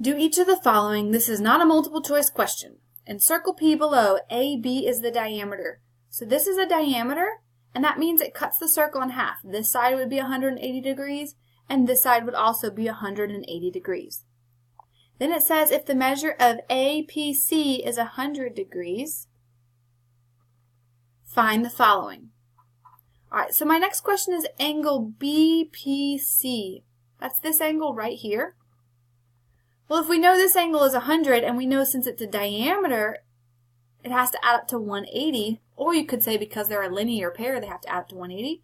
Do each of the following. This is not a multiple choice question. In circle P below, AB is the diameter. So this is a diameter, and that means it cuts the circle in half. This side would be 180 degrees, and this side would also be 180 degrees. Then it says if the measure of APC is 100 degrees, find the following. All right, so my next question is angle BPC. That's this angle right here. Well, if we know this angle is 100, and we know since it's a diameter, it has to add up to 180, or you could say because they're a linear pair, they have to add up to 180,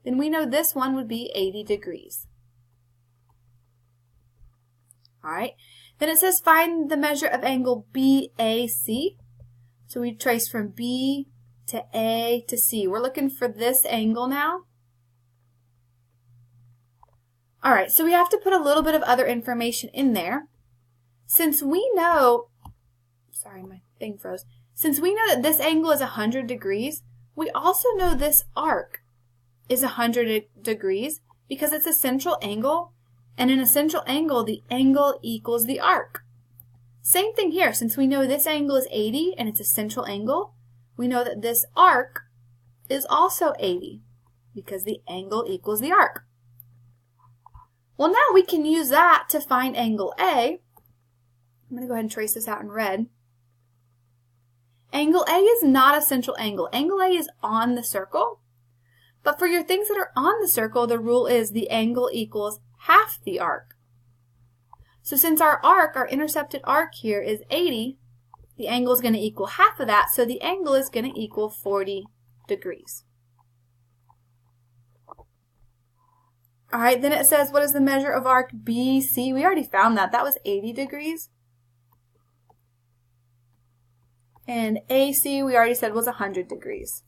then we know this one would be 80 degrees. All right, then it says find the measure of angle BAC. So we trace from B to A to C. We're looking for this angle now. All right, so we have to put a little bit of other information in there. Since we know, sorry, my thing froze. Since we know that this angle is 100 degrees, we also know this arc is 100 degrees because it's a central angle, and in a central angle, the angle equals the arc. Same thing here. Since we know this angle is 80 and it's a central angle, we know that this arc is also 80 because the angle equals the arc. Well, now we can use that to find angle A. I'm going to go ahead and trace this out in red. Angle A is not a central angle. Angle A is on the circle. But for your things that are on the circle, the rule is the angle equals half the arc. So since our arc, our intercepted arc here is 80, the angle is going to equal half of that, so the angle is going to equal 40 degrees. All right, then it says, what is the measure of arc BC? We already found that. That was 80 degrees. And AC, we already said, was 100 degrees.